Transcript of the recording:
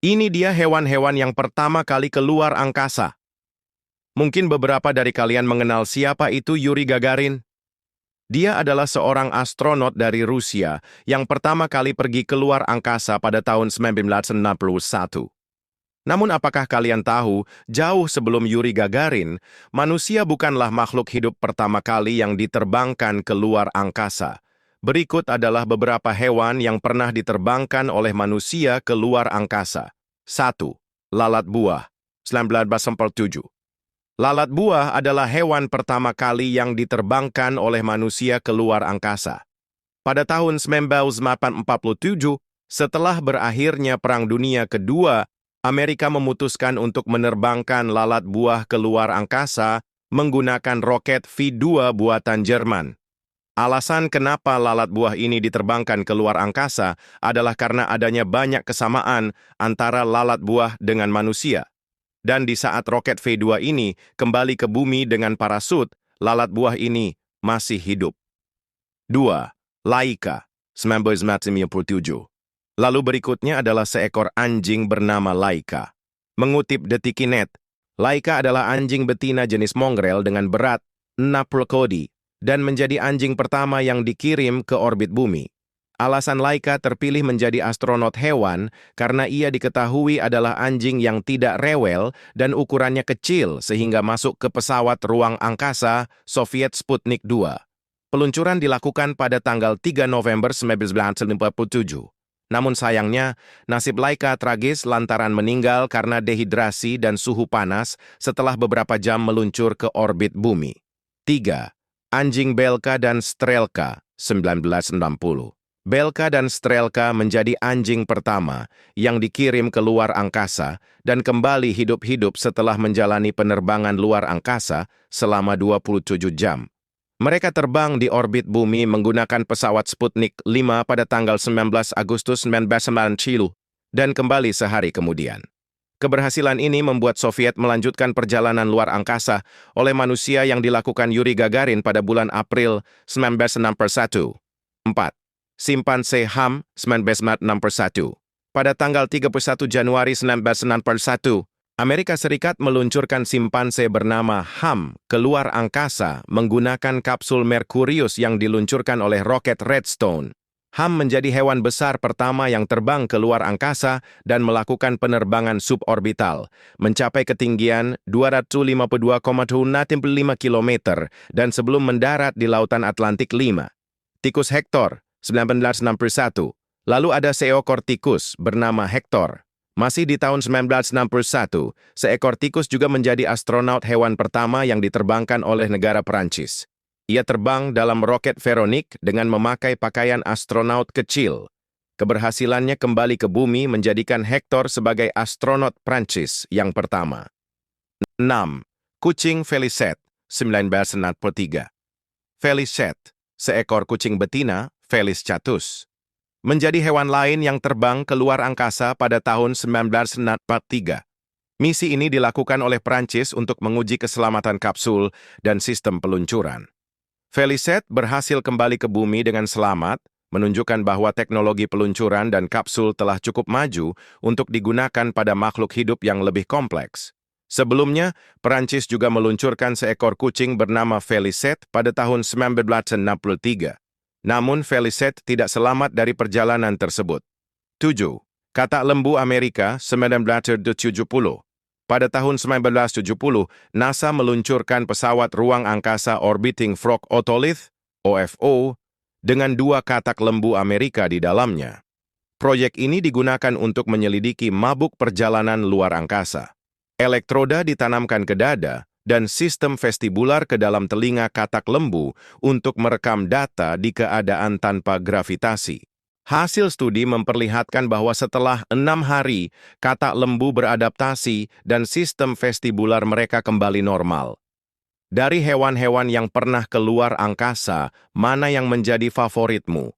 Ini dia hewan-hewan yang pertama kali keluar angkasa. Mungkin beberapa dari kalian mengenal siapa itu Yuri Gagarin. Dia adalah seorang astronot dari Rusia yang pertama kali pergi keluar angkasa pada tahun 1961. Namun apakah kalian tahu, jauh sebelum Yuri Gagarin, manusia bukanlah makhluk hidup pertama kali yang diterbangkan keluar angkasa. Berikut adalah beberapa hewan yang pernah diterbangkan oleh manusia keluar angkasa. 1. Lalat buah, 1947. Lalat buah adalah hewan pertama kali yang diterbangkan oleh manusia keluar angkasa. Pada tahun 1947, setelah berakhirnya Perang Dunia Kedua, Amerika memutuskan untuk menerbangkan lalat buah keluar angkasa menggunakan roket V2 buatan Jerman. Alasan kenapa lalat buah ini diterbangkan keluar angkasa adalah karena adanya banyak kesamaan antara lalat buah dengan manusia. Dan di saat roket V2 ini kembali ke bumi dengan parasut, lalat buah ini masih hidup. 2. Laika, 1997. Lalu berikutnya adalah seekor anjing bernama Laika. Mengutip Detikinet, Laika adalah anjing betina jenis mongrel dengan berat 60 kodi dan menjadi anjing pertama yang dikirim ke orbit bumi. Alasan Laika terpilih menjadi astronot hewan karena ia diketahui adalah anjing yang tidak rewel dan ukurannya kecil sehingga masuk ke pesawat ruang angkasa Soviet Sputnik 2. Peluncuran dilakukan pada tanggal 3 November 1957. Namun sayangnya, nasib Laika tragis lantaran meninggal karena dehidrasi dan suhu panas setelah beberapa jam meluncur ke orbit bumi. 3. Anjing Belka dan Strelka, 1960. Belka dan Strelka menjadi anjing pertama yang dikirim ke luar angkasa dan kembali hidup-hidup setelah menjalani penerbangan luar angkasa selama 27 jam. Mereka terbang di orbit bumi menggunakan pesawat Sputnik 5 pada tanggal 19 Agustus 1990 dan kembali sehari kemudian. Keberhasilan ini membuat Soviet melanjutkan perjalanan luar angkasa oleh manusia yang dilakukan Yuri Gagarin pada bulan April 1961. 4. Simpanse Ham, 1961. Pada tanggal 31 Januari 1961, Amerika Serikat meluncurkan simpanse bernama Ham keluar angkasa menggunakan kapsul Merkurius yang diluncurkan oleh roket Redstone. Ham menjadi hewan besar pertama yang terbang keluar angkasa dan melakukan penerbangan suborbital, mencapai ketinggian 252,5 km dan sebelum mendarat di Lautan Atlantik 5. Tikus Hector, 1961. Lalu ada seekor tikus bernama Hector. Masih di tahun 1961, seekor tikus juga menjadi astronaut hewan pertama yang diterbangkan oleh negara Perancis. Ia terbang dalam roket Véronique dengan memakai pakaian astronaut kecil. Keberhasilannya kembali ke bumi menjadikan Hector sebagai astronot Prancis yang pertama. 6. Kucing Felicette, 1963. Felicette, seekor kucing betina, Felis catus, menjadi hewan lain yang terbang keluar angkasa pada tahun 1943. Misi ini dilakukan oleh Prancis untuk menguji keselamatan kapsul dan sistem peluncuran. Felicette berhasil kembali ke bumi dengan selamat, menunjukkan bahwa teknologi peluncuran dan kapsul telah cukup maju untuk digunakan pada makhluk hidup yang lebih kompleks. Sebelumnya, Prancis juga meluncurkan seekor kucing bernama Felicette pada tahun 1963. Namun Felicette tidak selamat dari perjalanan tersebut. 7. Katak lembu Amerika, 1970. Pada tahun 1970, NASA meluncurkan pesawat ruang angkasa Orbiting Frog Otolith, OFO, dengan 2 katak lembu Amerika di dalamnya. Proyek ini digunakan untuk menyelidiki mabuk perjalanan luar angkasa. Elektroda ditanamkan ke dada, dan sistem vestibular ke dalam telinga katak lembu untuk merekam data di keadaan tanpa gravitasi. Hasil studi memperlihatkan bahwa setelah 6 hari, katak lembu beradaptasi dan sistem vestibular mereka kembali normal. Dari hewan-hewan yang pernah keluar angkasa, mana yang menjadi favoritmu?